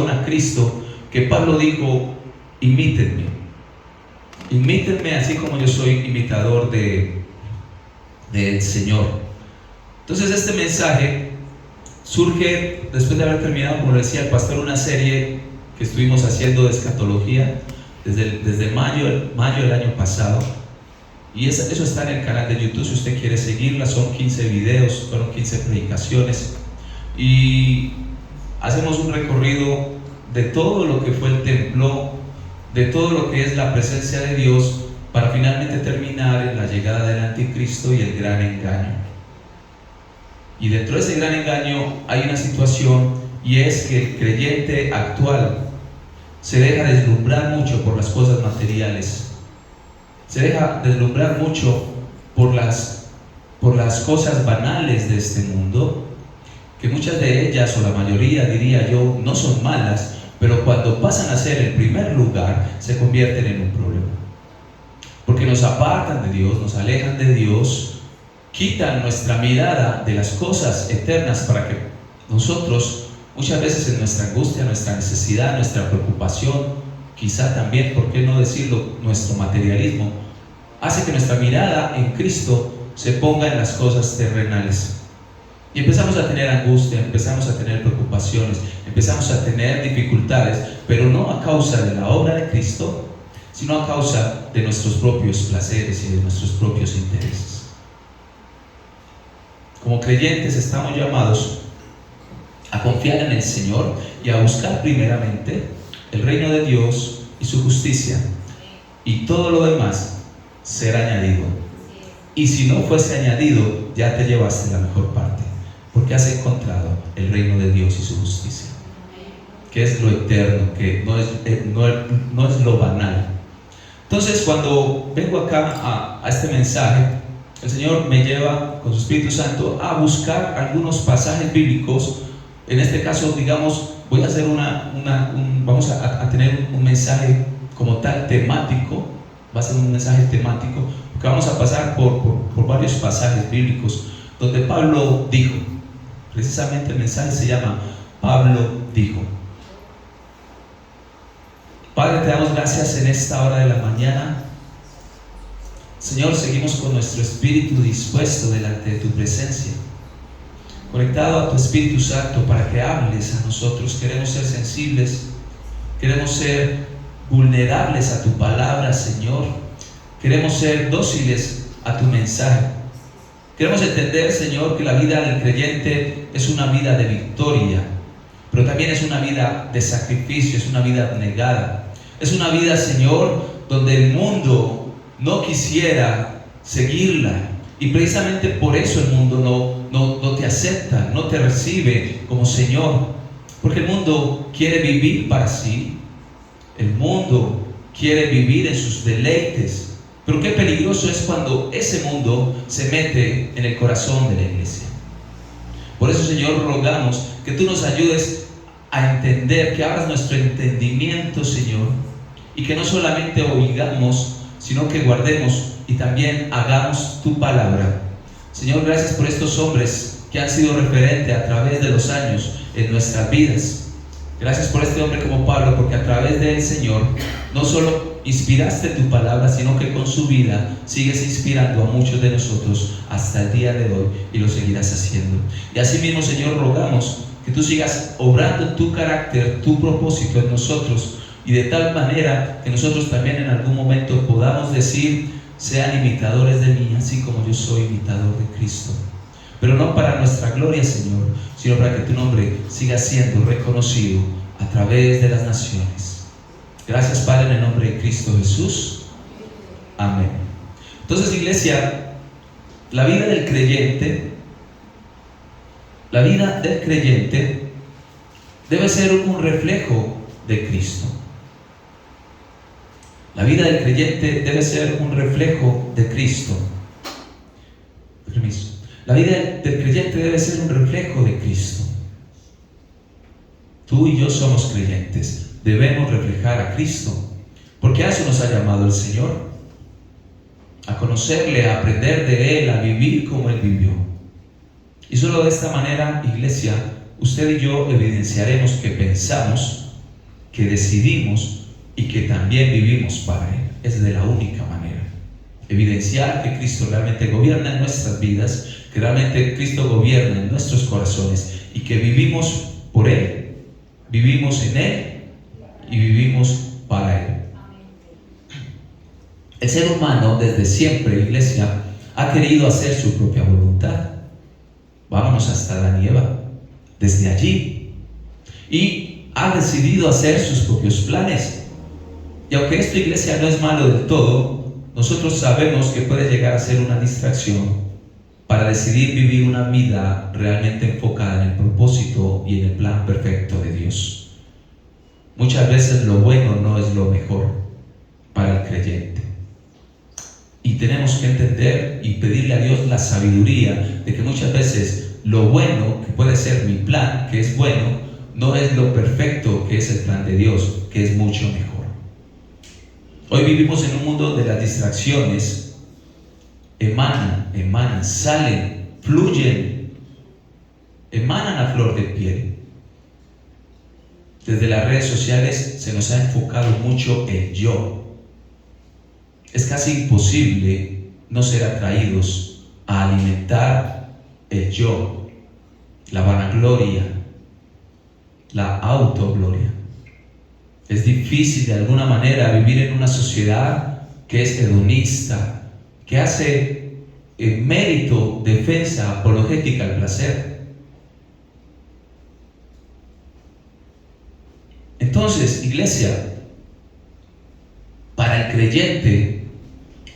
a Cristo, que Pablo dijo: imítenme, imítenme así como yo soy imitador del Señor. Entonces este mensaje surge después de haber terminado, como decía el pastor, una serie que estuvimos haciendo de escatología desde mayo del año pasado, y eso está en el canal de YouTube si usted quiere seguirla. Son 15 videos, fueron 15 predicaciones, y hacemos un recorrido de todo lo que fue el templo, de todo lo que es la presencia de Dios, para finalmente terminar en la llegada del anticristo y el gran engaño. Y dentro de ese gran engaño hay una situación, y es que el creyente actual se deja deslumbrar mucho por las cosas materiales, se deja deslumbrar mucho por las cosas banales de este mundo, que muchas de ellas, o la mayoría diría yo, no son malas, pero cuando pasan a ser el primer lugar, se convierten en un problema, porque nos apartan de Dios, nos alejan de Dios, quitan nuestra mirada de las cosas eternas, para que nosotros, muchas veces en nuestra angustia, nuestra necesidad, nuestra preocupación, quizá también, ¿por qué no decirlo?, nuestro materialismo, hace que nuestra mirada en Cristo se ponga en las cosas terrenales. Y empezamos a tener angustia, empezamos a tener preocupaciones, empezamos a tener dificultades, pero no a causa de la obra de Cristo, sino a causa de nuestros propios placeres y de nuestros propios intereses. Como creyentes estamos llamados a confiar en el Señor y a buscar primeramente el reino de Dios y su justicia, y todo lo demás será añadido. Y si no fuese añadido, ya te llevaste la mejor parte, porque has encontrado el reino de Dios y su justicia, que es lo eterno, que no es lo banal. Entonces, cuando vengo acá a este mensaje, el Señor me lleva con su Espíritu Santo a buscar algunos pasajes bíblicos. En este caso, digamos, voy a hacer vamos a tener un mensaje como tal temático. Va a ser un mensaje temático, porque vamos a pasar por varios pasajes bíblicos donde Pablo dijo. Precisamente el mensaje se llama Pablo dijo. Padre, te damos gracias en esta hora de la mañana. Señor, seguimos con nuestro espíritu dispuesto delante de tu presencia, conectado a tu Espíritu Santo para que hables a nosotros. Queremos ser sensibles, queremos ser vulnerables a tu palabra, Señor. Queremos ser dóciles a tu mensaje. Queremos entender, Señor, que la vida del creyente es una vida de victoria, pero también es una vida de sacrificio, es una vida abnegada. Es una vida, Señor, donde el mundo no quisiera seguirla, y precisamente por eso el mundo no te acepta, no te recibe como Señor, porque el mundo quiere vivir para sí, el mundo quiere vivir en sus deleites. Pero qué peligroso es cuando ese mundo se mete en el corazón de la iglesia. Por eso, Señor, rogamos que tú nos ayudes a entender, que abras nuestro entendimiento, Señor, y que no solamente oigamos, sino que guardemos y también hagamos tu palabra. Señor, gracias por estos hombres que han sido referente a través de los años en nuestras vidas. Gracias por este hombre como Pablo, porque a través de él, Señor, no solo inspiraste tu palabra, sino que con su vida sigues inspirando a muchos de nosotros hasta el día de hoy, y lo seguirás haciendo. Y así mismo, Señor, rogamos que tú sigas obrando tu carácter, tu propósito en nosotros, y de tal manera que nosotros también en algún momento podamos decir: sean imitadores de mí, así como yo soy imitador de Cristo. Pero no para nuestra gloria, Señor, sino para que tu nombre siga siendo reconocido a través de las naciones. Gracias, Padre, en el nombre de Cristo Jesús. Amén. Entonces, iglesia, la vida del creyente debe ser un reflejo de Cristo. La vida del creyente debe ser un reflejo de Cristo. Permiso. La vida del creyente debe ser un reflejo de Cristo. Tú y yo somos creyentes, debemos reflejar a Cristo, porque a eso nos ha llamado el Señor, a conocerle, a aprender de Él, a vivir como Él vivió. Y solo de esta manera, iglesia, usted y yo evidenciaremos que pensamos, que decidimos y que también vivimos para Él. Es de la única manera. Evidenciar que Cristo realmente gobierna en nuestras vidas, que realmente Cristo gobierna en nuestros corazones y que vivimos por Él, vivimos en Él y vivimos para Él. El ser humano desde siempre, iglesia, ha querido hacer su propia voluntad. Vámonos hasta Adán y Eva, desde allí, y ha decidido hacer sus propios planes. Y aunque esto, iglesia, no es malo del todo, nosotros sabemos que puede llegar a ser una distracción para decidir vivir una vida realmente enfocada en el propósito y en el plan perfecto de Dios. Muchas veces lo bueno no es lo mejor para el creyente. Y tenemos que entender y pedirle a Dios la sabiduría de que muchas veces lo bueno, que puede ser mi plan, que es bueno, no es lo perfecto, que es el plan de Dios, que es mucho mejor. Hoy vivimos en un mundo de las distracciones. Emanan, salen, fluyen, emanan a flor de piel. Desde las redes sociales se nos ha enfocado mucho el yo. Es casi imposible no ser atraídos a alimentar el yo, la vanagloria, la autogloria. Es difícil de alguna manera vivir en una sociedad que es hedonista, que hace mérito, defensa, apologética al placer. Entonces, iglesia, para el creyente,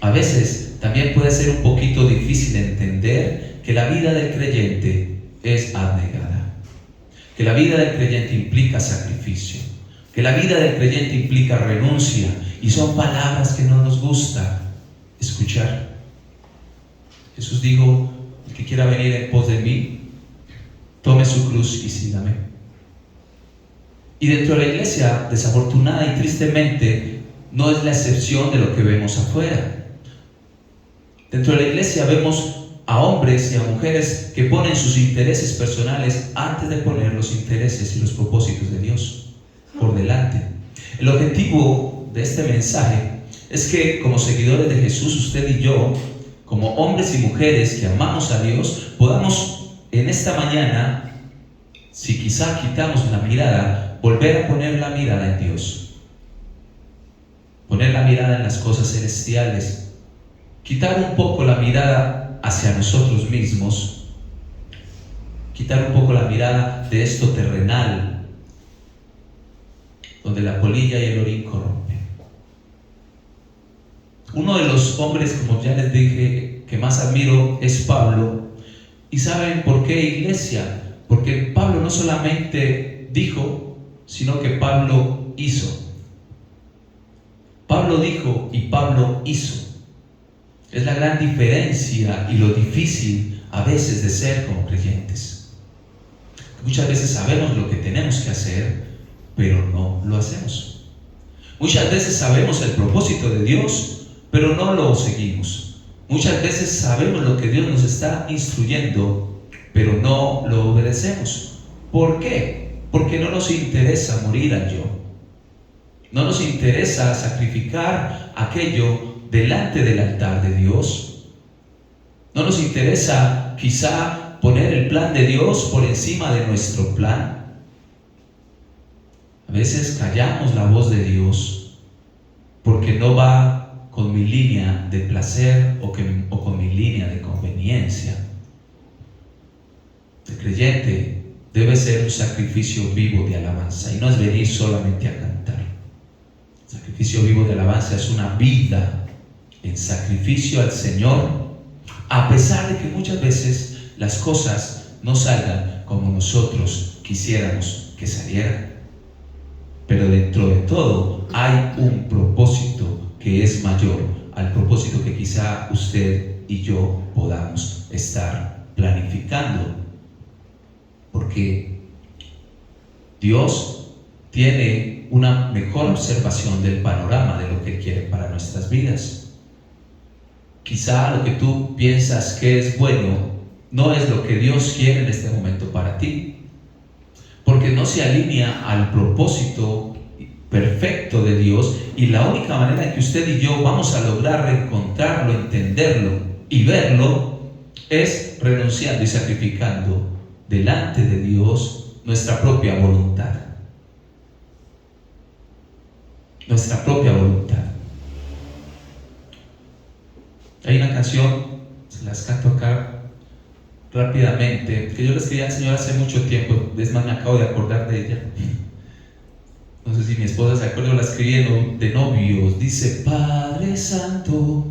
a veces también puede ser un poquito difícil entender que la vida del creyente es abnegada, que la vida del creyente implica sacrificio, que la vida del creyente implica renuncia, y son palabras que no nos gusta escuchar. Jesús dijo: el que quiera venir en pos de mí, tome su cruz y sígame. Y dentro de la iglesia, desafortunada y tristemente, no es la excepción de lo que vemos afuera. Dentro de la iglesia vemos a hombres y a mujeres que ponen sus intereses personales antes de poner los intereses y los propósitos de Dios por delante. El objetivo de este mensaje es que, como seguidores de Jesús, usted y yo, como hombres y mujeres que amamos a Dios, podamos en esta mañana, si quizá quitamos la mirada, volver a poner la mirada en Dios. Poner la mirada en las cosas celestiales. Quitar un poco la mirada hacia nosotros mismos. Quitar un poco la mirada de esto terrenal, donde la polilla y el orín corrompen. Uno de los hombres, como ya les dije, que más admiro es Pablo. ¿Y saben por qué, iglesia? Porque Pablo no solamente dijo, sino que Pablo hizo. Pablo dijo y Pablo hizo. Es la gran diferencia y lo difícil a veces de ser como creyentes. Muchas veces sabemos lo que tenemos que hacer, pero no lo hacemos. Muchas veces sabemos el propósito de Dios, pero no lo seguimos. Muchas veces sabemos lo que Dios nos está instruyendo, pero no lo obedecemos. ¿Por qué? Porque no nos interesa morir al yo. No nos interesa sacrificar aquello delante del altar de Dios. No nos interesa quizá poner el plan de Dios por encima de nuestro plan. A veces callamos la voz de Dios porque no va con mi línea de placer o con mi línea de conveniencia. El creyente debe ser un sacrificio vivo de alabanza, y no es venir solamente a cantar. El sacrificio vivo de alabanza es una vida en sacrificio al Señor, a pesar de que muchas veces las cosas no salgan como nosotros quisiéramos que salieran. Pero dentro de todo hay un propósito que es mayor al propósito que quizá usted y yo podamos estar planificando. Porque Dios tiene una mejor observación del panorama de lo que quiere para nuestras vidas. Quizá lo que tú piensas que es bueno no es lo que Dios quiere en este momento para ti. porque no se alinea al propósito perfecto de Dios, y la única manera en que usted y yo vamos a lograr encontrarlo, entenderlo y verlo es renunciando y sacrificando delante de Dios nuestra propia voluntad. Nuestra propia voluntad. Hay una canción, se las canto acá rápidamente, que yo la escribí al Señor hace mucho tiempo, es más, me acabo de acordar de ella. No sé si mi esposa se acuerda, la escribí de novios. Dice: Padre Santo,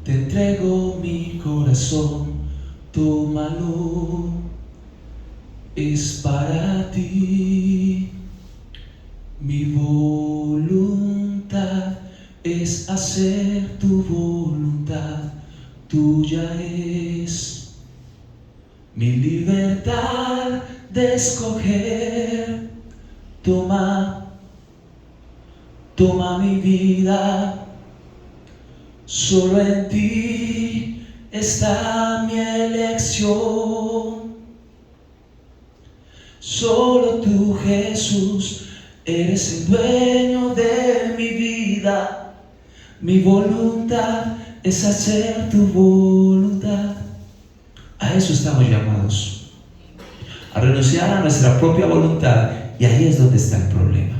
te entrego mi corazón, tómalo, es para ti. Mi voluntad es hacer tu voluntad, tuya es mi libertad de escoger. Toma mi vida, solo en ti está mi elección. Solo tú, Jesús, eres el dueño de mi vida. Mi voluntad es hacer tu voluntad. A eso estamos llamados, a renunciar a nuestra propia voluntad, y ahí es donde está el problema.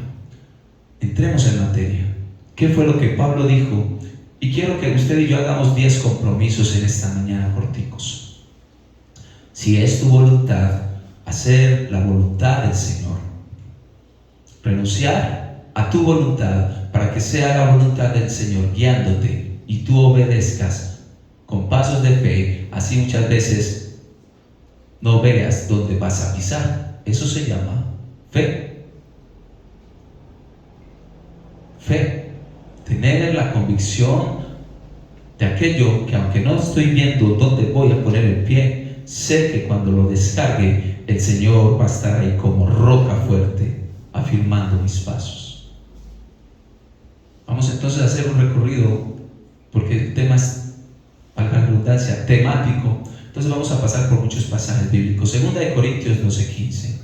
Entremos en materia. ¿Qué fue lo que Pablo dijo? Y quiero que usted y yo hagamos 10 compromisos en esta mañana, corticos. Si es tu voluntad, hacer la voluntad del Señor. Renunciar a tu voluntad para que sea la voluntad del Señor guiándote y tú obedezcas con pasos de fe, así muchas veces no veas dónde vas a pisar. Eso se llama fe. Fe, tener la convicción de aquello que, aunque no estoy viendo dónde voy a poner el pie, sé que cuando lo descargue, el Señor va a estar ahí como roca fuerte, afirmando mis pasos. Vamos entonces a hacer un recorrido, porque el tema es, valga la redundancia, temático. Entonces vamos a pasar por muchos pasajes bíblicos. 2 Corintios 12:15.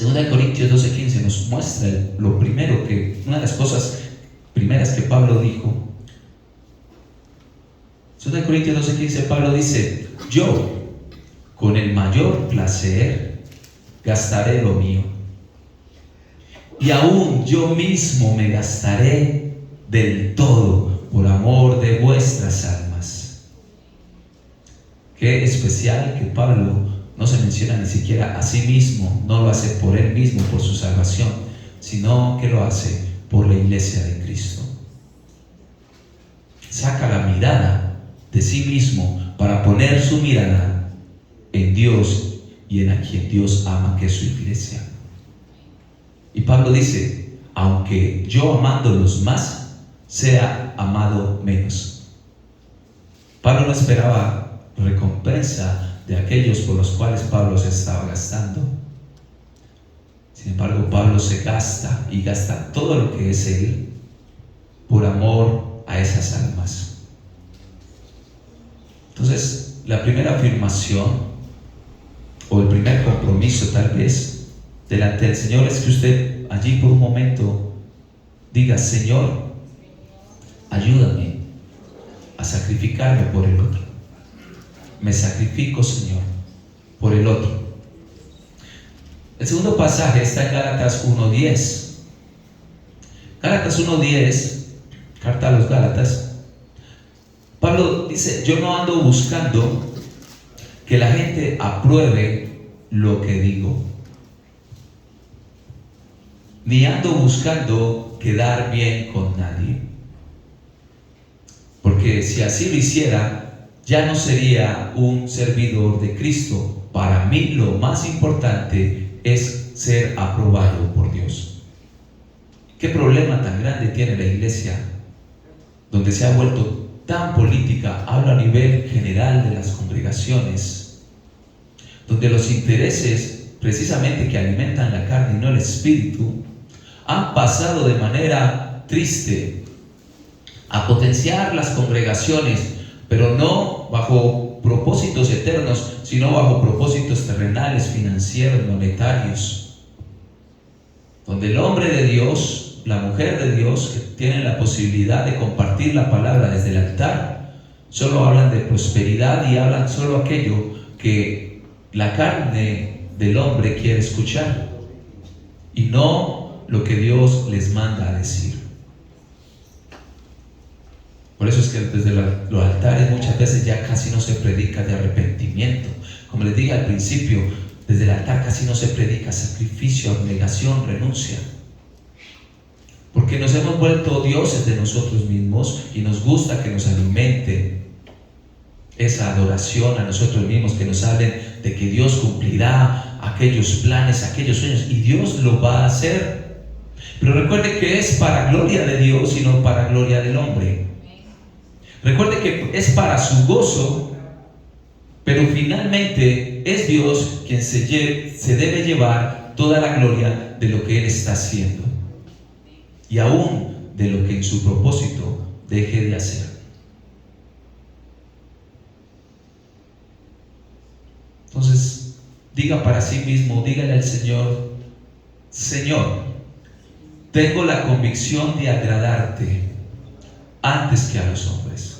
2 Corintios 12:15 nos muestra lo primero que, una de las cosas primeras que Pablo dijo. 2 Corintios 12:15, Pablo dice: yo con el mayor placer gastaré lo mío, y aún yo mismo me gastaré del todo por amor de vuestras almas. Qué especial que Pablo no se menciona ni siquiera a sí mismo, no lo hace por él mismo, por su salvación, sino que lo hace por la iglesia de Cristo. Saca la mirada de sí mismo para poner su mirada en Dios y en a quien Dios ama, que es su iglesia. Y Pablo dice: aunque yo amándolos más, sea amado menos. Pablo no esperaba recompensa de aquellos por los cuales Pablo se estaba gastando. Sin embargo, Pablo se gasta y gasta todo lo que es él por amor a esas almas. Entonces, la primera afirmación o el primer compromiso tal vez delante del Señor es que usted allí por un momento diga: Señor, ayúdame a sacrificarme por el otro. Me sacrifico, Señor, por el otro. El segundo pasaje está en Gálatas 1:10. Gálatas 1:10, carta a los Gálatas. Pablo dice: yo no ando buscando que la gente apruebe lo que digo, ni ando buscando quedar bien con nadie, porque si así lo hiciera, ya no sería un servidor de Cristo. Para mí lo más importante es ser aprobado por Dios. ¿Qué problema tan grande tiene la iglesia, donde se ha vuelto tan política? Hablo a nivel general de las congregaciones, donde los intereses precisamente que alimentan la carne y no el espíritu han pasado de manera triste a potenciar las congregaciones, pero no bajo bajo propósitos eternos, sino bajo propósitos terrenales, financieros, monetarios. Donde el hombre de Dios, la mujer de Dios, que tienen la posibilidad de compartir la palabra desde el altar, solo hablan de prosperidad y hablan solo aquello que la carne del hombre quiere escuchar y no lo que Dios les manda a decir. Por eso es que desde los altares muchas veces ya casi no se predica de arrepentimiento. Como les dije al principio, desde el altar casi no se predica sacrificio, abnegación, renuncia. Porque nos hemos vuelto dioses de nosotros mismos y nos gusta que nos alimente esa adoración a nosotros mismos, que nos hablen de que Dios cumplirá aquellos planes, aquellos sueños, y Dios lo va a hacer. Pero recuerde que es para gloria de Dios y no para gloria del hombre. Recuerde que es para su gozo, pero finalmente es Dios quien se debe llevar toda la gloria de lo que Él está haciendo y aún de lo que en su propósito deje de hacer. Entonces, diga para sí mismo, dígale al Señor: Señor, tengo la convicción de agradarte antes que a los hombres.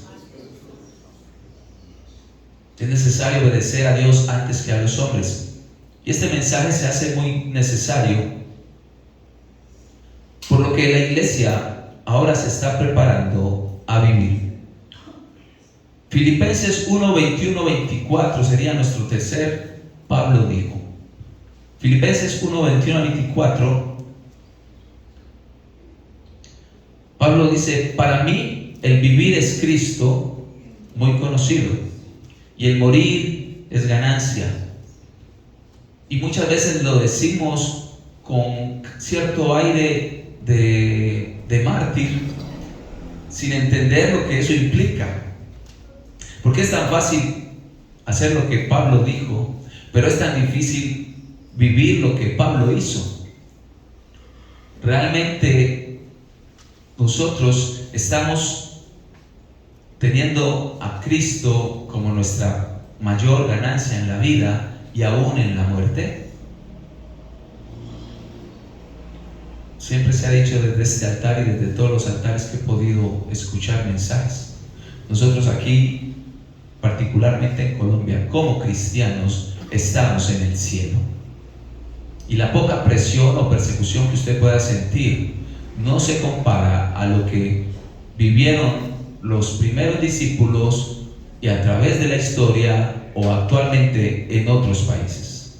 Es necesario obedecer a Dios antes que a los hombres. Y este mensaje se hace muy necesario, por lo que la iglesia ahora se está preparando a vivir. Filipenses 1, 21, 24 sería nuestro tercer. Pablo dijo, Filipenses 1, 21 a 24, Pablo dice: para mí el vivir es Cristo, muy conocido, y el morir es ganancia. Y muchas veces lo decimos con cierto aire de mártir, sin entender lo que eso implica. Porque es tan fácil hacer lo que Pablo dijo, pero es tan difícil vivir lo que Pablo hizo. Realmente nosotros estamos teniendo a Cristo como nuestra mayor ganancia en la vida y aún en la muerte. Siempre se ha dicho desde este altar y desde todos los altares que he podido escuchar mensajes. Nosotros aquí, particularmente en Colombia, como cristianos, estamos en el cielo. Y la poca presión o persecución que usted pueda sentir no se compara a lo que vivieron los primeros discípulos y a través de la historia o actualmente en otros países.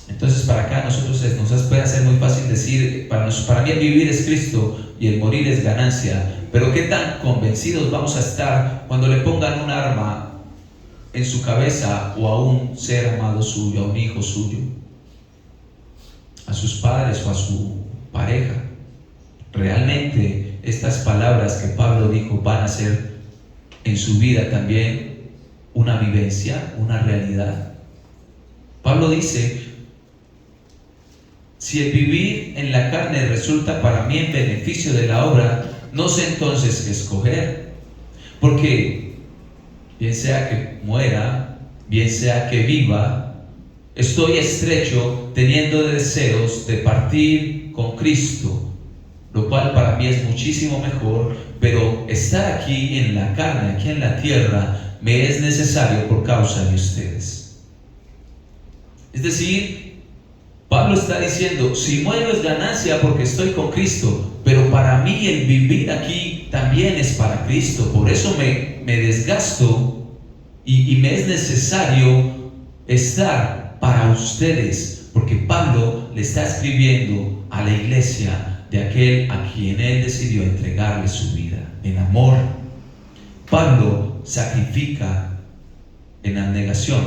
Entonces, para acá nos puede hacer muy fácil decir: para mí el vivir es Cristo y el morir es ganancia. Pero ¿qué tan convencidos vamos a estar cuando le pongan un arma en su cabeza o a un ser amado suyo, a un hijo suyo, a sus padres o a su pareja? Realmente estas palabras que Pablo dijo van a ser en su vida también una vivencia, una realidad. Pablo dice: si el vivir en la carne resulta para mí en beneficio de la obra, no sé entonces qué escoger, porque bien sea que muera, bien sea que viva, estoy estrecho teniendo deseos de partir con Cristo, lo cual para mí es muchísimo mejor, pero estar aquí en la carne, aquí en la tierra, me es necesario por causa de ustedes. Es decir, Pablo está diciendo: si muero es ganancia porque estoy con Cristo, pero para mí el vivir aquí también es para Cristo. Por eso me desgasto y me es necesario estar para ustedes, porque Pablo le está escribiendo a la iglesia de aquel a quien él decidió entregarle su vida en amor. Pablo sacrifica en abnegación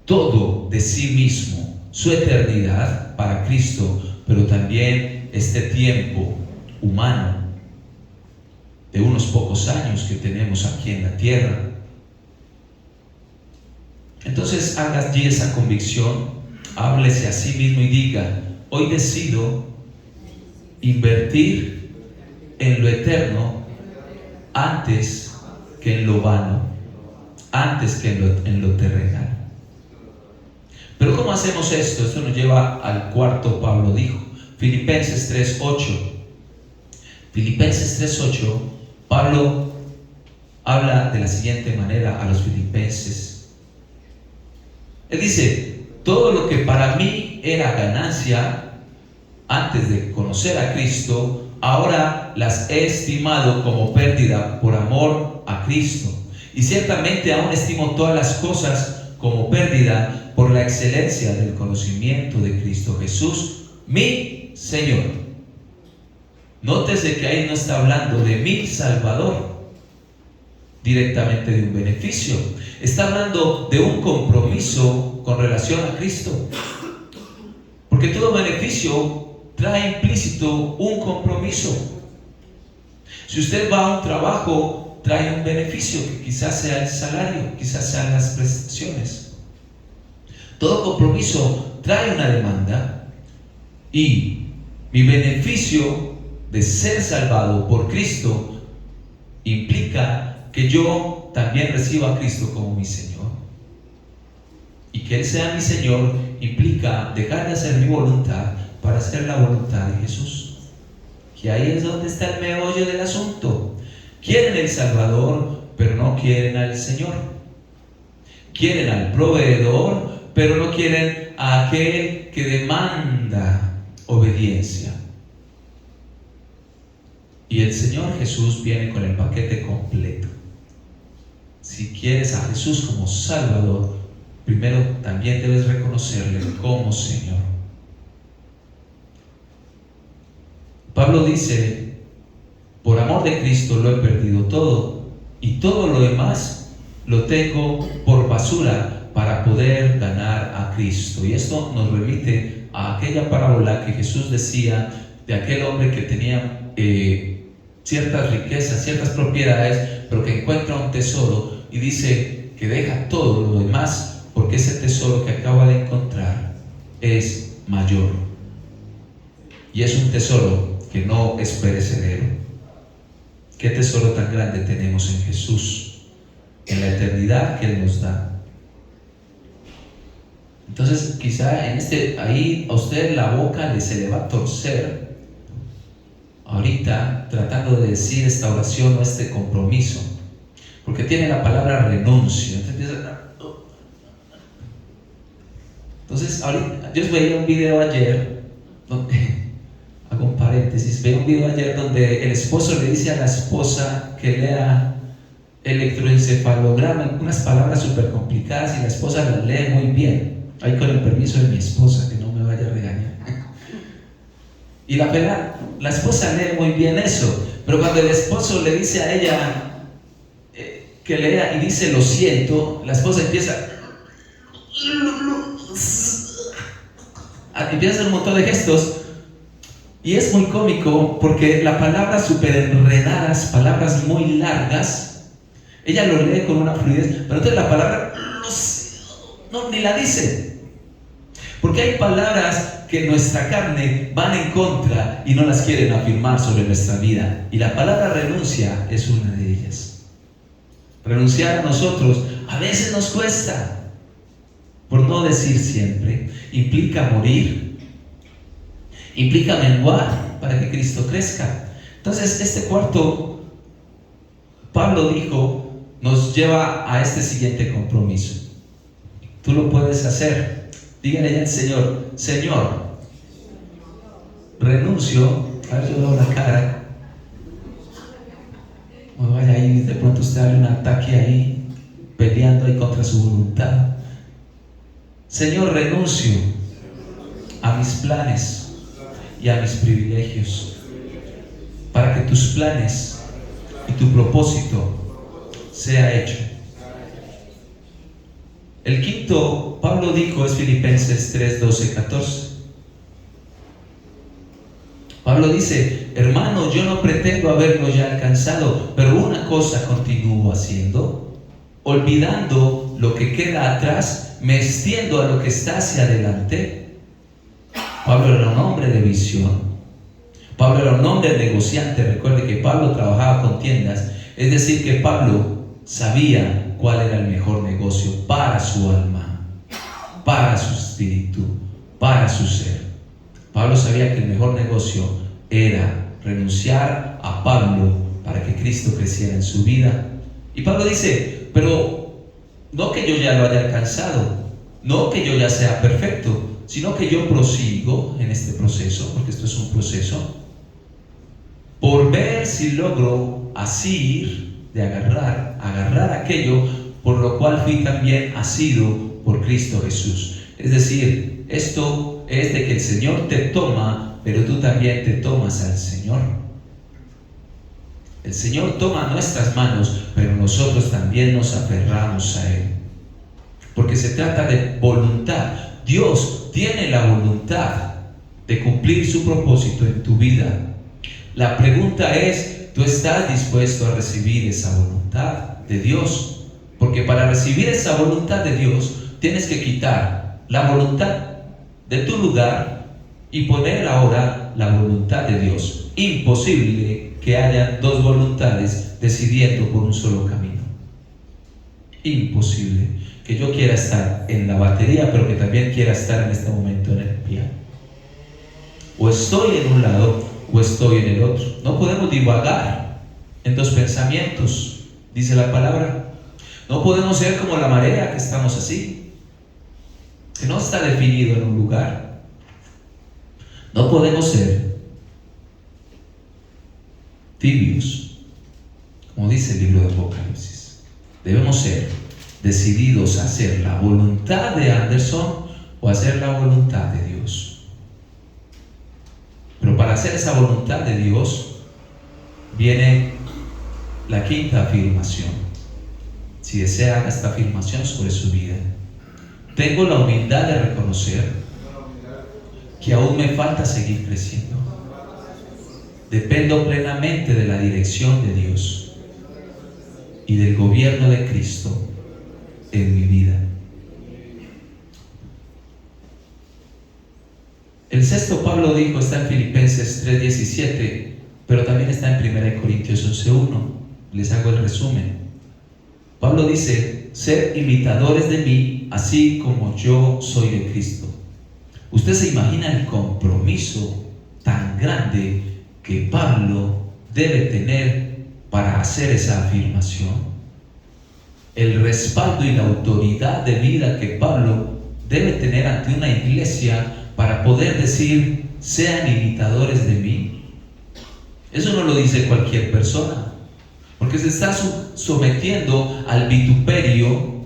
todo de sí mismo, su eternidad para Cristo, pero también este tiempo humano de unos pocos años que tenemos aquí en la tierra. Entonces haga allí esa convicción, háblese a sí mismo y diga: hoy decido invertir en lo eterno antes que en lo vano. antes que en lo terrenal. Pero ¿cómo hacemos esto? Esto nos lleva al cuarto. Pablo dijo, Filipenses 3:8. Filipenses 3:8, Pablo habla de la siguiente manera a los filipenses. Él dice: todo lo que para mí era ganancia antes de conocer a Cristo, ahora las he estimado como pérdida por amor a Cristo. Y ciertamente aún estimo todas las cosas como pérdida por la excelencia del conocimiento de Cristo Jesús, mi Señor. Nótese que ahí no está hablando de mi Salvador, directamente de un beneficio. Está hablando de un compromiso con relación a Cristo. Porque todo beneficio trae implícito un compromiso. Si usted va a un trabajo, trae un beneficio, que quizás sea el salario, quizás sean las prestaciones. Todo compromiso trae una demanda, y mi beneficio de ser salvado por Cristo implica que yo también reciba a Cristo como mi Señor. Y que Él sea mi Señor implica dejar de hacer mi voluntad para hacer la voluntad de Jesús. Que ahí es donde está el meollo del asunto. Quieren el Salvador, pero no quieren al Señor. Quieren al proveedor, pero no quieren a aquel que demanda obediencia. Y el Señor Jesús viene con el paquete completo. Si quieres a Jesús como Salvador, primero también debes reconocerle como Señor. Pablo dice: por amor de Cristo lo he perdido todo, y todo lo demás lo tengo por basura para poder ganar a Cristo. Y esto nos remite a aquella parábola que Jesús decía de aquel hombre que tenía ciertas riquezas, ciertas propiedades, pero que encuentra un tesoro y dice que deja todo lo demás porque ese tesoro que acaba de encontrar es mayor, y es un tesoro que no es perecedero. ¿Qué tesoro tan grande tenemos en Jesús, en la eternidad que Él nos da? Entonces quizá ahí a usted la boca se le va a torcer ahorita tratando de decir esta oración o este compromiso, porque tiene la palabra renuncio. Entonces ahorita, yo veía un video ayer donde, hago un paréntesis, veía un video ayer donde el esposo le dice a la esposa que lea electroencefalograma, unas palabras súper complicadas, y la esposa las lee muy bien. Ahí con el permiso de mi esposa, que no me vaya a regañar. Y la esposa lee muy bien eso, pero cuando el esposo le dice a ella que lea y dice lo siento, la esposa empieza a hacer un montón de gestos, y es muy cómico porque la palabra súper enredadas, palabras muy largas, ella lo lee con una fluidez, pero entonces la palabra no, ni la dice. Porque hay palabras que nuestra carne van en contra y no las quieren afirmar sobre nuestra vida. Y la palabra renuncia es una de ellas. Renunciar a nosotros a veces nos cuesta, por no decir siempre. Implica morir, implica menguar para que Cristo crezca. Entonces este cuarto, Pablo dijo, nos lleva a este siguiente compromiso. Tú lo puedes hacer. Díganle al Señor: Señor, renuncio. A ver, yo doy la cara. No vaya ahí, de pronto usted haga un ataque ahí, peleando ahí contra su voluntad. Señor, renuncio a mis planes y a mis privilegios, para que tus planes y tu propósito sea hecho. El quinto, Pablo dijo, es Filipenses 3:12-14. Pablo dice: hermano, yo no pretendo haberlo ya alcanzado, pero una cosa continúo haciendo, olvidando lo que queda atrás, me extiendo a lo que está hacia adelante. Pablo era un hombre de visión. Pablo era un hombre negociante. Recuerde que Pablo trabajaba con tiendas, es decir, que Pablo sabía cuál era el mejor negocio para su alma, para su espíritu, para su ser. Pablo sabía que el mejor negocio era renunciar a Pablo para que Cristo creciera en su vida. Y Pablo dice, pero no que yo ya lo haya alcanzado, no que yo ya sea perfecto, sino que yo prosigo en este proceso, porque esto es un proceso, por ver si logro asir, de agarrar aquello por lo cual fui también asido por Cristo Jesús. Es decir, esto es de que el Señor te toma, pero tú también te tomas al Señor. El Señor toma nuestras manos, pero nosotros también nos aferramos a Él. Porque se trata de voluntad. Dios tiene la voluntad de cumplir su propósito en tu vida. La pregunta es, ¿tú estás dispuesto a recibir esa voluntad de Dios? Porque para recibir esa voluntad de Dios, tienes que quitar la voluntad de tu lugar y poner ahora la voluntad de Dios. Imposible que haya dos voluntades decidiendo por un solo camino. Imposible que yo quiera estar en la batería, pero que también quiera estar en este momento en el piano. O estoy en un lado o estoy en el otro. No podemos divagar en dos pensamientos, dice la palabra. No podemos ser como la marea, que estamos así, que no está definido en un lugar. No podemos ser tibios, como dice el libro de Apocalipsis. Debemos ser decididos a hacer la voluntad de Anderson o hacer la voluntad de Dios. Pero para hacer esa voluntad de Dios viene la quinta afirmación. Si desean esta afirmación sobre su vida, tengo la humildad de reconocer que aún me falta seguir creciendo. Dependo plenamente de la dirección de Dios y del gobierno de Cristo en mi vida. El sexto Pablo dijo, está en Filipenses 3:17, pero también está en 1 Corintios 11:1. Les hago el resumen. Pablo dice, sed imitadores de mí, así como yo soy de Cristo. ¿Usted se imagina el compromiso tan grande que Pablo debe tener para hacer esa afirmación? El respaldo y la autoridad de vida que Pablo debe tener ante una iglesia para poder decir, sean imitadores de mí. Eso no lo dice cualquier persona, porque se está sometiendo al vituperio,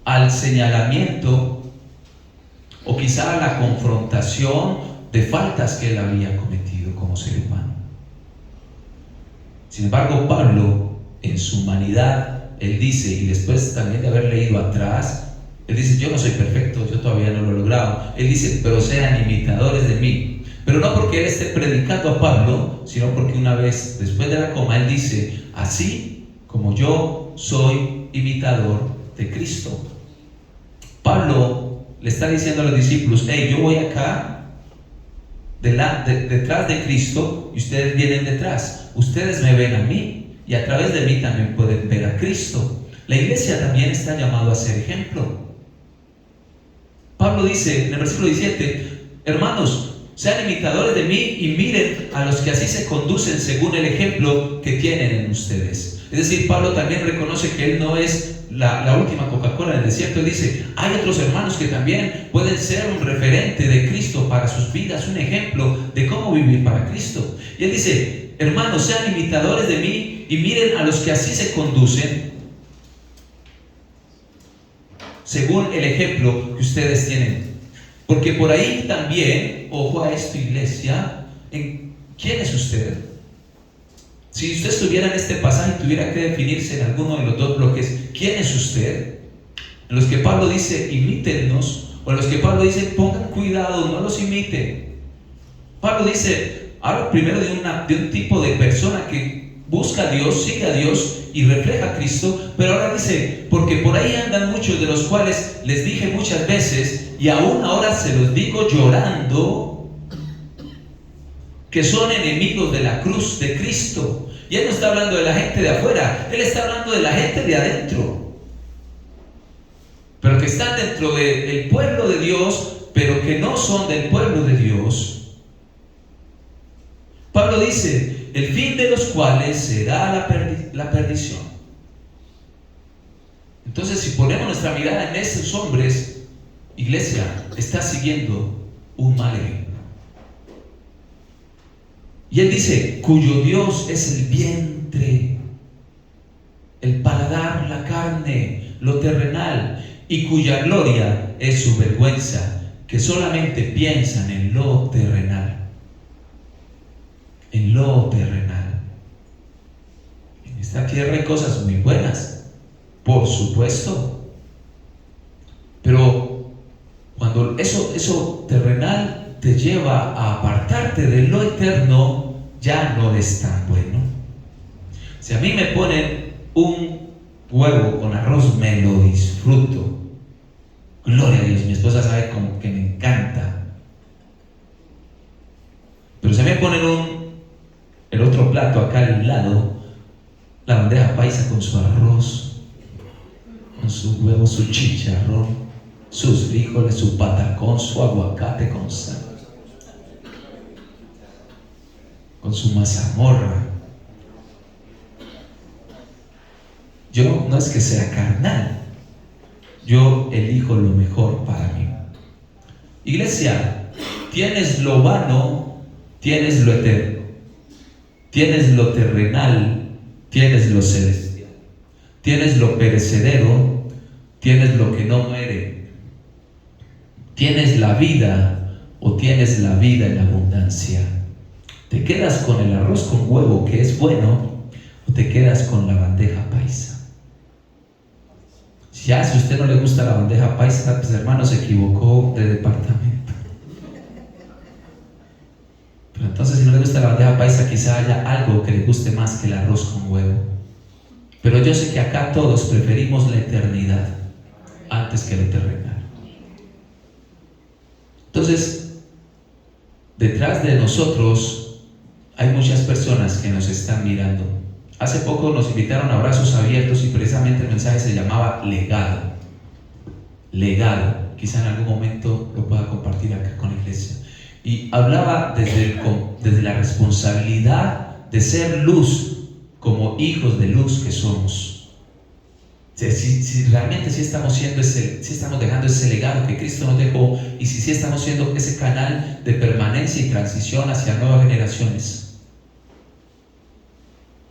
al señalamiento o quizá a la confrontación de faltas que él había cometido como ser humano. Sin embargo, Pablo, en su humanidad, él dice, y después también de haber leído atrás, él dice, yo no soy perfecto, yo todavía no lo he logrado. Él dice, pero sean imitadores de mí. Pero no porque él esté predicando a Pablo, sino porque una vez, después de la coma, él dice, así como yo soy imitador de Cristo. Pablo le está diciendo a los discípulos, hey, yo voy acá, detrás de Cristo, y ustedes vienen detrás. Ustedes me ven a mí, y a través de mí también pueden ver a Cristo. La iglesia también está llamada a ser ejemplo. Pablo dice en el versículo 17, hermanos, sean imitadores de mí y miren a los que así se conducen según el ejemplo que tienen en ustedes. Es decir, Pablo también reconoce que él no es la última Coca-Cola en el desierto. Él dice, hay otros hermanos que también pueden ser un referente de Cristo para sus vidas, un ejemplo de cómo vivir para Cristo. Y él dice, hermanos, sean imitadores de mí y miren a los que así se conducen según el ejemplo que ustedes tienen. Porque por ahí también, ojo a esto, iglesia, ¿quién es usted? Si usted estuviera en este pasaje y tuviera que definirse en alguno de los dos bloques, ¿quién es usted? En los que Pablo dice, imítennos, o en los que Pablo dice, pongan cuidado, no los imiten. Pablo dice, habla primero de un tipo de persona que busca a Dios, sigue a Dios y refleja a Cristo, pero ahora dice, porque por ahí andan muchos de los cuales les dije muchas veces, y aún ahora se los digo llorando, que son enemigos de la cruz de Cristo. Y Él no está hablando de la gente de afuera, Él está hablando de la gente de adentro. Pero que están dentro del pueblo de Dios, pero que no son del pueblo de Dios. Pablo dice, el fin de los cuales será la perdición. Entonces, si ponemos nuestra mirada en esos hombres, iglesia, está siguiendo un mal ejemplo. Y él dice, cuyo Dios es el vientre, el paladar, la carne, lo terrenal, y cuya gloria es su vergüenza, que solamente piensan en lo terrenal. En lo terrenal. En esta tierra hay cosas muy buenas, por supuesto, pero cuando eso terrenal te lleva a apartarte de lo eterno, ya no es tan bueno. Si a mí me ponen un huevo con arroz, me lo disfruto. Gloria a Dios, mi esposa sabe como que me encanta. Pero si me ponen el otro plato acá al lado, la bandeja paisa con su arroz, con su huevo, su chicharrón, sus frijoles, su patacón, su aguacate con sal, con su mazamorra. Yo no es que sea carnal, yo elijo lo mejor para mí. Iglesia, tienes lo vano, tienes lo eterno, tienes lo terrenal, tienes lo celestial, tienes lo perecedero, tienes lo que no muere, tienes la vida o tienes la vida en abundancia. ¿Te quedas con el arroz con huevo que es bueno o te quedas con la bandeja paisa? Ya, si a usted no le gusta la bandeja paisa, pues hermano, se equivocó de departamento. Pero entonces, si no le gusta la bandeja paisa, quizá haya algo que le guste más que el arroz con huevo. Pero yo sé que acá todos preferimos la eternidad antes que lo terrenal. Entonces, detrás de nosotros hay muchas personas que nos están mirando. Hace poco nos invitaron a Brazos Abiertos y precisamente el mensaje se llamaba legado. Legado. Quizá en algún momento lo pueda compartir acá con la iglesia. Y hablaba desde la responsabilidad de ser luz como hijos de luz que somos. Si realmente sí estamos dejando ese legado que Cristo nos dejó, y si estamos siendo ese canal de permanencia y transición hacia nuevas generaciones.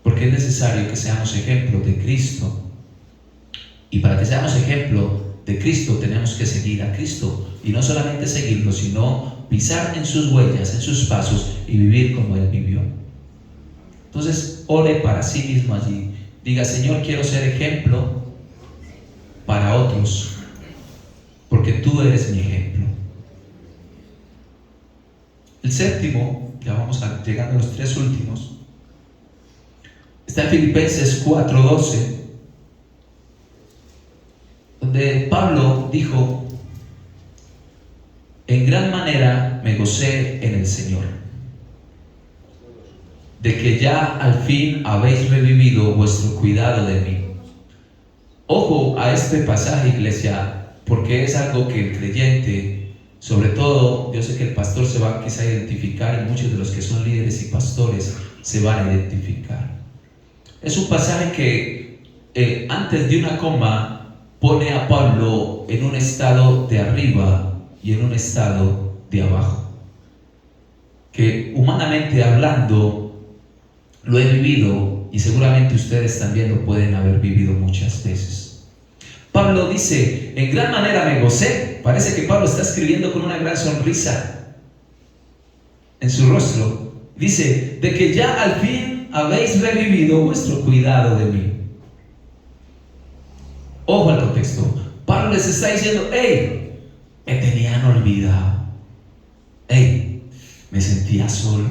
Porque es necesario que seamos ejemplo de Cristo. Y para que seamos ejemplo de Cristo tenemos que seguir a Cristo. Y no solamente seguirlo, sino pisar en sus huellas, en sus pasos y vivir como Él vivió. Entonces, ore para sí mismo allí. Diga, Señor, quiero ser ejemplo para otros, porque tú eres mi ejemplo. El séptimo, ya vamos llegando a los tres últimos, está en Filipenses 4:12, donde Pablo dijo: en gran manera me gocé en el Señor, de que ya al fin habéis revivido vuestro cuidado de mí. Ojo a este pasaje, iglesia, porque es algo que el creyente, sobre todo, yo sé que el pastor se va quizá a identificar, y muchos de los que son líderes y pastores se van a identificar. Es un pasaje que antes de una coma pone a Pablo en un estado de arriba y en un estado de abajo, que humanamente hablando lo he vivido, y seguramente ustedes también lo pueden haber vivido muchas veces. Pablo dice: en gran manera me gocé. Parece que Pablo está escribiendo con una gran sonrisa en su rostro. Dice: de que ya al fin habéis revivido vuestro cuidado de mí. Ojo al contexto. Pablo les está diciendo: hey, me tenían olvidado. Hey, me sentía solo.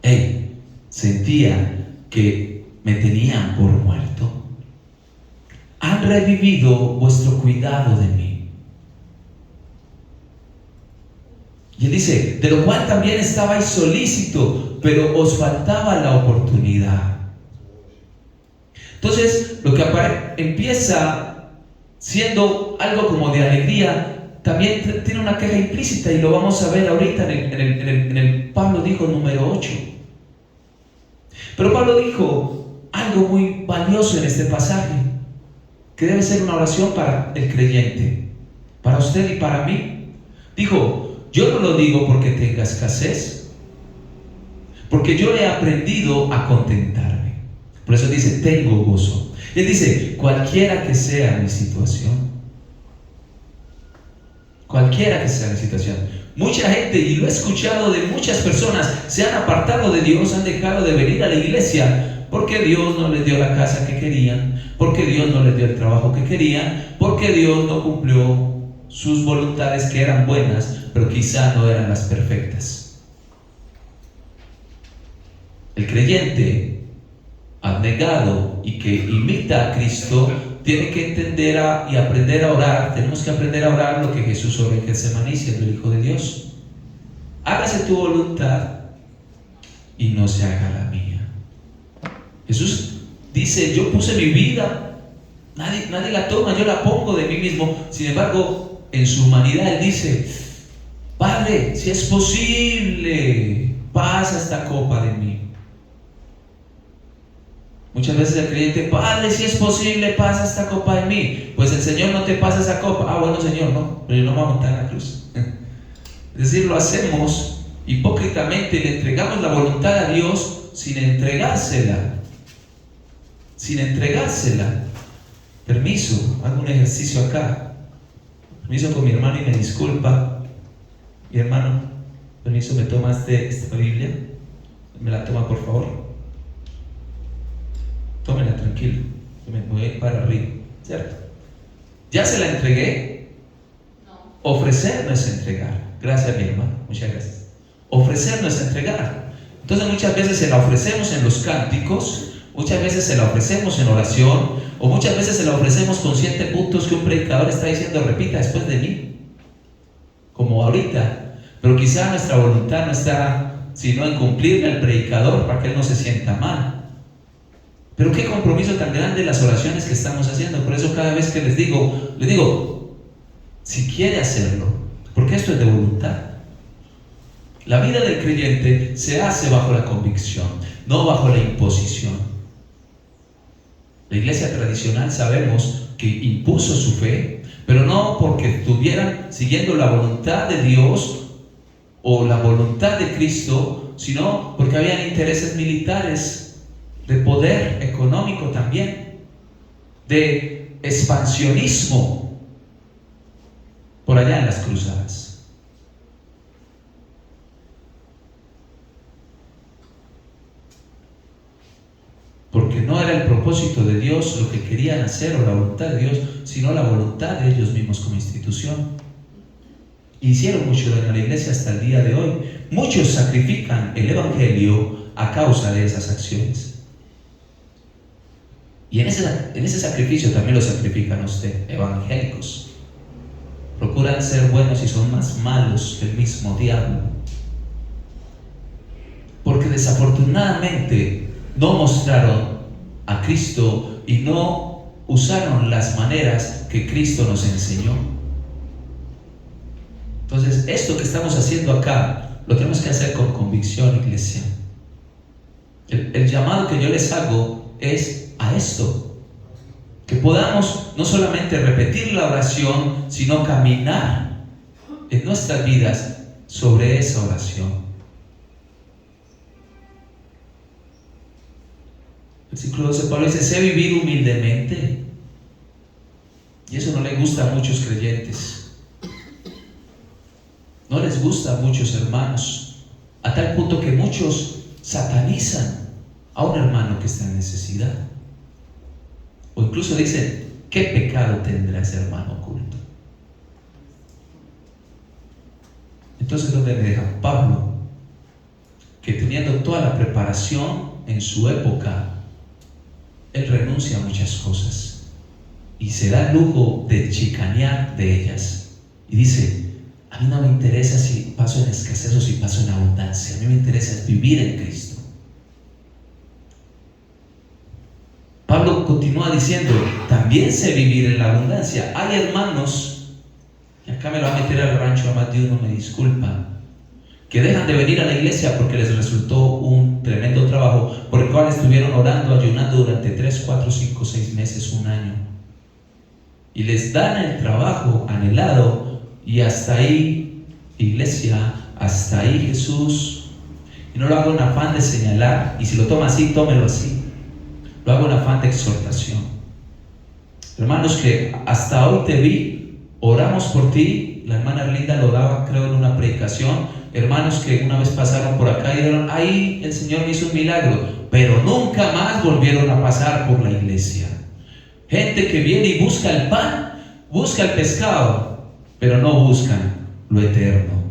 Hey, sentía que me tenían por muerto. Han revivido vuestro cuidado de mí. Y él dice: de lo cual también estabais solícito, pero os faltaba la oportunidad. Entonces, lo que empieza siendo algo como de alegría, también tiene una queja implícita, y lo vamos a ver ahorita en el Pablo dijo número 8. Pero Pablo dijo algo muy valioso en este pasaje, que debe ser una oración para el creyente, para usted y para mí. Dijo: yo no lo digo porque tenga escasez, porque yo he aprendido a contentarme. Por eso dice: tengo gozo. Él dice: cualquiera que sea mi situación, cualquiera que sea mi situación. Mucha gente, y lo he escuchado de muchas personas, se han apartado de Dios, han dejado de venir a la iglesia porque Dios no les dio la casa que querían, porque Dios no les dio el trabajo que querían, porque Dios no cumplió sus voluntades, que eran buenas, pero quizá no eran las perfectas. El creyente abnegado y que imita a Cristo tiene que entender y aprender a orar. Tenemos que aprender a orar lo que Jesús oró en Getsemaní, siendo el Hijo de Dios: hágase tu voluntad y no se haga la mía. Jesús dice: yo puse mi vida, nadie la toma, yo la pongo de mí mismo. Sin embargo, en su humanidad Él dice: Padre, si es posible, pasa esta copa de mí. Muchas veces el creyente: Padre, si es posible, pasa esta copa de mí. Pues el Señor no te pasa esa copa. Ah, bueno, Señor, no, pero yo no me voy a montar en la cruz. Es decir, lo hacemos hipócritamente, le entregamos la voluntad a Dios sin entregársela. Sin entregársela. Permiso, hago un ejercicio acá. Permiso con mi hermano y me disculpa. Mi hermano, permiso, ¿me toma esta Biblia? ¿Me la toma, por favor? Tómela, tranquilo, me voy a ir para arriba, ¿cierto? ¿Ya se la entregué? No. Ofrecer no es entregar. Gracias, mi hermano, muchas gracias. Ofrecer no es entregar. Entonces muchas veces se la ofrecemos en los cánticos, muchas veces se la ofrecemos en oración, o muchas veces se la ofrecemos con 7 puntos que un predicador está diciendo: repita después de mí, como ahorita. Pero quizá nuestra voluntad no está sino en cumplirle al predicador para que él no se sienta mal. Pero qué compromiso tan grande las oraciones que estamos haciendo. Por eso cada vez que les digo, si quiere hacerlo, porque esto es de voluntad. La vida del creyente se hace bajo la convicción, no bajo la imposición. La iglesia tradicional sabemos que impuso su fe, pero no porque estuvieran siguiendo la voluntad de Dios o la voluntad de Cristo, sino porque habían intereses militares, de poder económico también, de expansionismo por allá en las cruzadas. Porque no era el propósito de Dios lo que querían hacer, o la voluntad de Dios, sino la voluntad de ellos mismos como institución. Hicieron mucho daño a la iglesia hasta el día de hoy. Muchos sacrifican el evangelio a causa de esas acciones. Y en ese sacrificio también lo sacrifican a usted, evangélicos. Procuran ser buenos y son más malos que el mismo diablo. Porque desafortunadamente no mostraron a Cristo y no usaron las maneras que Cristo nos enseñó. Entonces, esto que estamos haciendo acá, lo tenemos que hacer con convicción, iglesia. El llamado que yo les hago es a esto, que podamos no solamente repetir la oración, sino caminar en nuestras vidas sobre esa oración. Versículo 12, Pablo dice: sé vivir humildemente. Y eso no le gusta a muchos creyentes, no les gusta a muchos hermanos, a tal punto que muchos satanizan a un hermano que está en necesidad. O incluso dicen: ¿qué pecado tendrá ese hermano oculto? Entonces, ¿dónde me deja Pablo? Que teniendo toda la preparación en su época, él renuncia a muchas cosas y se da el lujo de chicanear de ellas. Y dice: a mí no me interesa si paso en escasez o si paso en abundancia. A mí me interesa vivir en Cristo. Pablo continúa diciendo, también sé vivir en la abundancia. Hay hermanos, y acá me lo va a meter al rancho a más de uno, me disculpa, que dejan de venir a la iglesia porque les resultó un tremendo trabajo, por el cual estuvieron orando, ayunando durante 3, 4, 5, 6 meses, un año. Y les dan el trabajo anhelado, y hasta ahí, iglesia, hasta ahí Jesús. Y no lo hago en afán de señalar, y si lo toma así, tómelo así. Lo hago en afán de exhortación. Hermanos, que hasta hoy te vi, oramos por ti. La hermana Erlinda lo daba, creo, en una predicación. Hermanos que una vez pasaron por acá y dijeron, ahí el Señor me hizo un milagro, pero nunca más volvieron a pasar por la iglesia. Gente que viene y busca el pan, busca el pescado, pero no buscan lo eterno.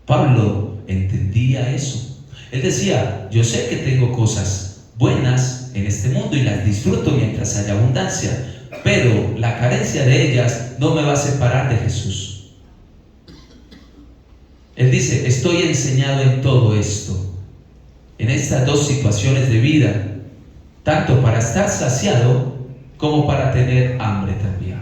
Pablo entendía eso. Él decía, yo sé que tengo cosas buenas en este mundo y las disfruto mientras haya abundancia, pero la carencia de ellas no me va a separar de Jesús. Él dice, estoy enseñado en todo esto, en estas dos situaciones de vida, tanto para estar saciado como para tener hambre también.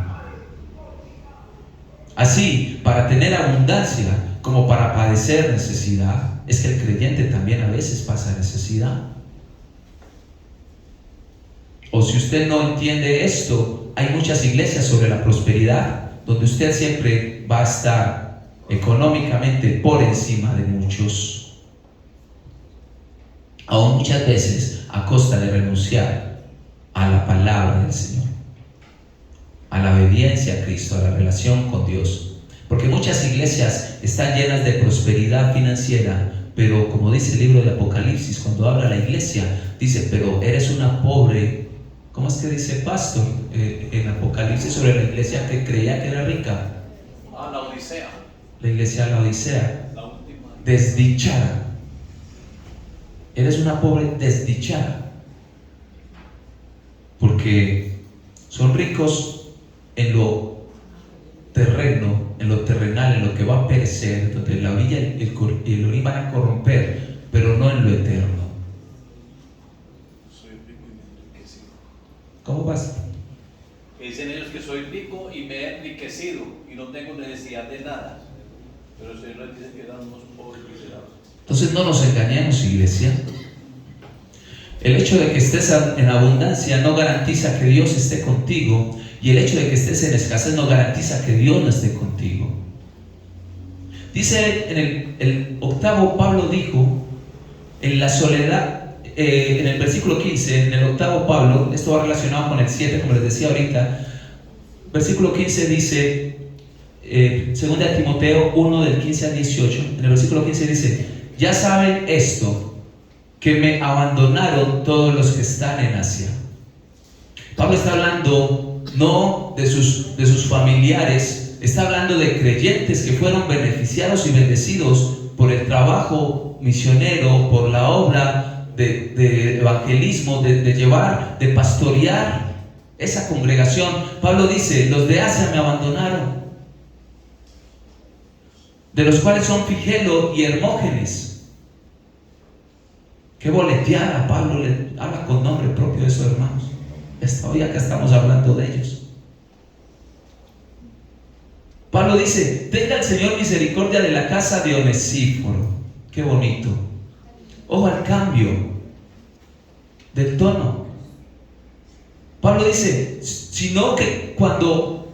Así, para tener abundancia como para padecer necesidad. Es que el creyente también a veces pasa necesidad. O si usted no entiende esto, hay muchas iglesias sobre la prosperidad, donde usted siempre va a estar económicamente por encima de muchos, aún muchas veces a costa de renunciar a la palabra del Señor, a la obediencia a Cristo, a la relación con Dios. Porque muchas iglesias están llenas de prosperidad financiera, pero como dice el libro de Apocalipsis, cuando habla la iglesia, dice, pero eres una pobre. ¿Cómo es que dice pastor en Apocalipsis sobre la iglesia que creía que era rica? La Odisea. La iglesia de la Odisea, desdichada. Eres una pobre desdichada, porque son ricos en lo terreno, en lo terrenal, en lo que va a perecer, donde la orilla y el orín van a corromper, pero no en lo eterno. Soy rico y me he enriquecido. ¿Cómo vas? Dicen ellos que soy rico y me he enriquecido y no tengo necesidad de nada. Pero el Señor dice que éramos pobres y miserables. Entonces no nos engañemos, iglesia. El hecho de que estés en abundancia no garantiza que Dios esté contigo, y el hecho de que estés en escasez no garantiza que Dios no esté contigo. Dice en el octavo, Pablo dijo, en la soledad, en el versículo 15, en el octavo Pablo, esto va relacionado con el 7, como les decía ahorita, versículo 15 dice, 2 Timoteo 1 del 15 al 18, en el versículo 15 dice, ya saben esto, que me abandonaron todos los que están en Asia. Pablo está hablando no de sus familiares, está hablando de creyentes que fueron beneficiados y bendecidos por el trabajo misionero, por la obra de evangelismo, de llevar, de pastorear esa congregación. Pablo dice, los de Asia me abandonaron, de los cuales son Figelo y Hermógenes. Qué boleteada. Pablo le habla con nombre propio de esos hermanos. Hasta hoy acá estamos hablando de ellos. Pablo dice, tenga el Señor misericordia de la casa de Onesíforo. Qué bonito. Ojo al cambio del tono. Pablo dice, sino que cuando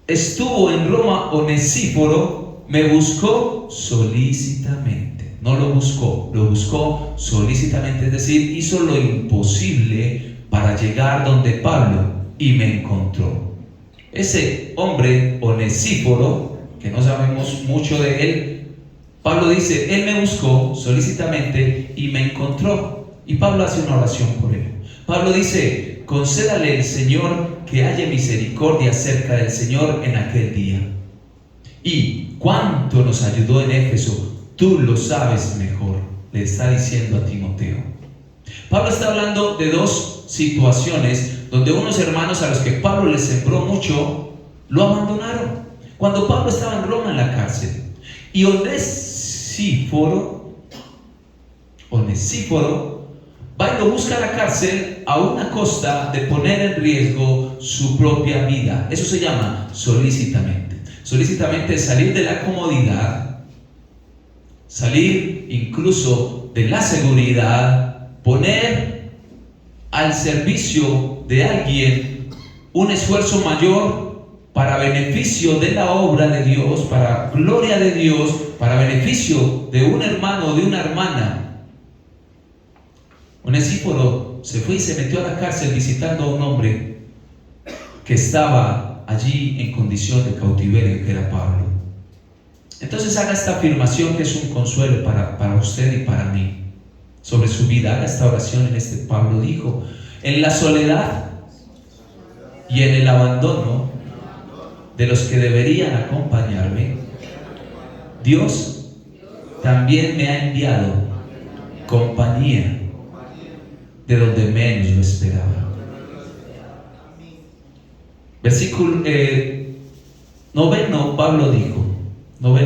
estuvo en Roma Onesíforo, me buscó solícitamente. No lo buscó solícitamente, es decir, hizo lo imposible para llegar donde Pablo y me encontró. Ese hombre Onesíforo, que no sabemos mucho de él, Pablo dice, él me buscó solícitamente y me encontró. Y Pablo hace una oración por él. Pablo dice, concédale el Señor que haya misericordia cerca del Señor en aquel día. Y cuánto nos ayudó en Éfeso, tú lo sabes mejor, le está diciendo a Timoteo. Pablo está hablando de dos situaciones donde unos hermanos a los que Pablo les sembró mucho, lo abandonaron. Cuando Pablo estaba en Roma en la cárcel, y Onesíforo va y lo busca a la cárcel a una costa de poner en riesgo su propia vida. Eso se llama solícitamente. Solícitamente es salir de la comodidad, salir incluso de la seguridad, poner al servicio de alguien un esfuerzo mayor para beneficio de la obra de Dios, para gloria de Dios, para beneficio de un hermano o de una hermana. Onesíforo se fue y se metió a la cárcel visitando a un hombre que estaba allí en condición de cautiverio, que era Pablo. Entonces haga esta afirmación que es un consuelo para usted y para mí sobre su vida. Haga esta oración en este. Pablo dijo: en la soledad y en el abandono de los que deberían acompañarme, Dios también me ha enviado compañía de donde menos lo esperaba. Versículo 9, Pablo dijo, 1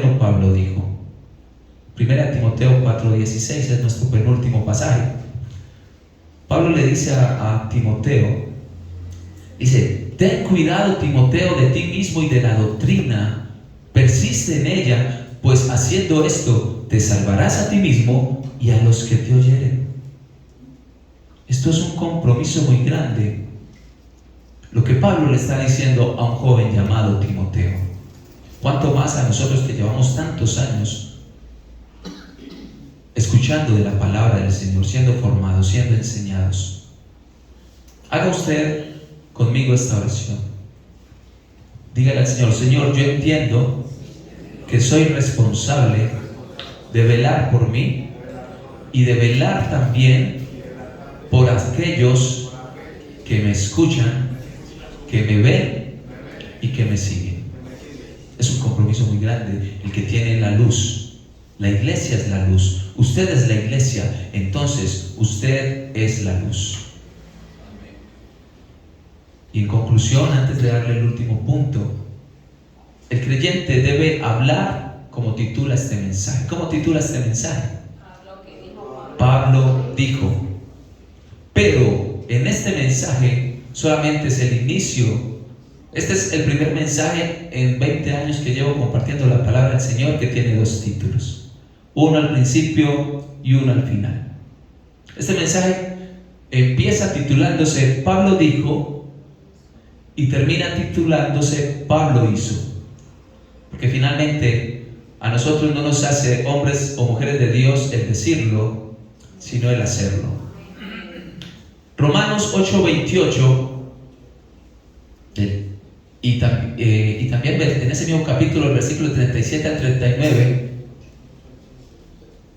Timoteo 4:16 es nuestro penúltimo pasaje. Pablo le dice a Timoteo, dice: ten cuidado, Timoteo, de ti mismo y de la doctrina, persiste en ella, pues haciendo esto te salvarás a ti mismo y a los que te oyeren. Esto es un compromiso muy grande, lo que Pablo le está diciendo a un joven llamado Timoteo. Cuánto más a nosotros que llevamos tantos años escuchando de la palabra del Señor, siendo formados, siendo enseñados. Haga usted conmigo esta oración. Dígale al Señor: Señor, yo entiendo que soy responsable de velar por mí y de velar también por aquellos que me escuchan, que me ven y que me siguen. Es un compromiso muy grande el que tiene la luz. La iglesia es la luz. Usted es la iglesia, entonces usted es la luz. Y en conclusión, antes de darle el último punto, el creyente debe hablar como titula este mensaje. ¿Cómo titula este mensaje? Pablo dijo. Pero en este mensaje solamente es el inicio. Este es el primer mensaje en 20 años que llevo compartiendo la palabra del Señor, que tiene 2 títulos. Uno al principio y uno al final. Este mensaje empieza titulándose Pablo dijo y termina titulándose Pablo hizo. Porque finalmente a nosotros no nos hace hombres o mujeres de Dios el decirlo, sino el hacerlo. Romanos 8:28 y también en ese mismo capítulo, el versículo 37 al 39,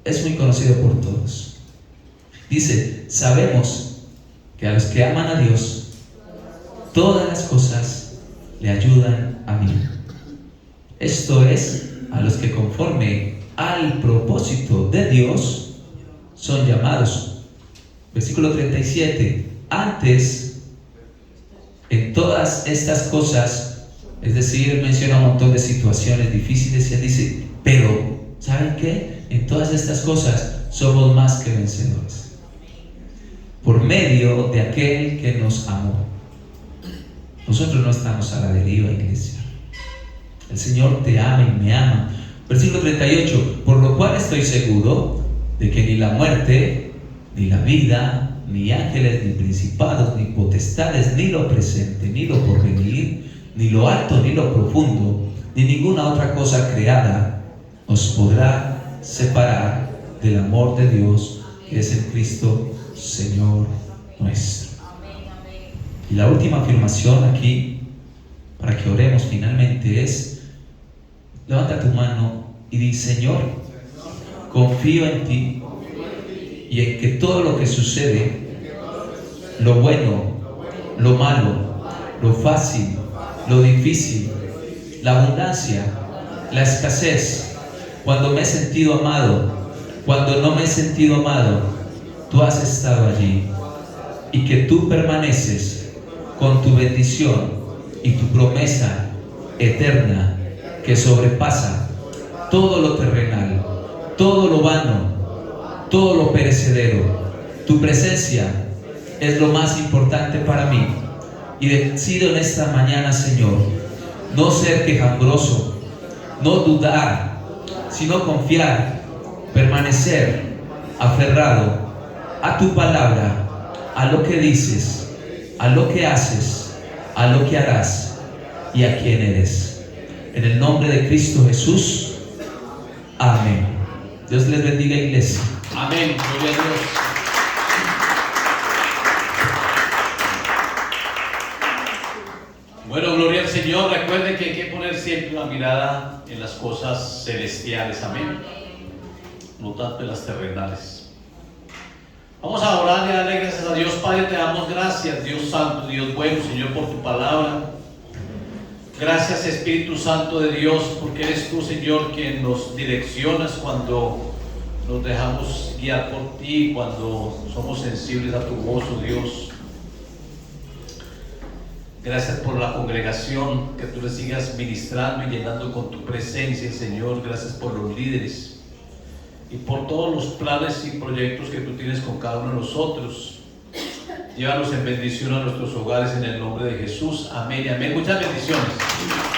es muy conocido por todos. Dice: sabemos que a los que aman a Dios, todas las cosas le ayudan a bien. Esto es, a los que conforme al propósito de Dios son llamados. Versículo 37. Antes, en todas estas cosas, es decir, él menciona un montón de situaciones difíciles y él dice: pero, ¿saben qué? En todas estas cosas somos más que vencedores, por medio de aquel que nos amó. Nosotros no estamos a la deriva, iglesia. El Señor te ama y me ama. Versículo 38. Por lo cual estoy seguro de que ni la muerte, ni la vida, ni ángeles, ni principados, ni potestades, ni lo presente, ni lo porvenir, ni lo alto, ni lo profundo, ni ninguna otra cosa creada os podrá separar del amor de Dios que es en Cristo Señor nuestro. Y la última afirmación aquí, para que oremos finalmente, es: levanta tu mano y di: Señor, confío en ti y en que todo lo que sucede, lo bueno, lo malo, lo fácil, lo difícil, la abundancia, la escasez, cuando me he sentido amado, cuando no me he sentido amado, tú has estado allí, y que tú permaneces con tu bendición y tu promesa eterna que sobrepasa todo lo terrenal, todo lo vano, todo lo perecedero, Tu presencia es lo más importante para mí. Y decido en esta mañana, Señor, no ser quejumbroso, no dudar, sino confiar, permanecer aferrado a tu palabra, a lo que dices, a lo que haces, a lo que harás y a quién eres. En el nombre de Cristo Jesús. Amén. Dios les bendiga, iglesia. Amén. Gloria a Dios. Bueno, gloria al Señor. Recuerden que hay que poner siempre la mirada en las cosas celestiales. Amén. No tanto en las terrenales. Vamos a orar y darle gracias a Dios. Padre, te damos gracias, Dios Santo, Dios bueno, Señor, por tu palabra. Gracias, Espíritu Santo de Dios, porque eres tú, Señor, quien nos direccionas cuando nos dejamos guiar por ti, cuando somos sensibles a tu voz, oh Dios. Gracias por la congregación, que tú le sigas ministrando y llenando con tu presencia, Señor. Gracias por los líderes y por todos los planes y proyectos que tú tienes con cada uno de nosotros. Llévanos en bendición a nuestros hogares en el nombre de Jesús. Amén y amén. Muchas bendiciones.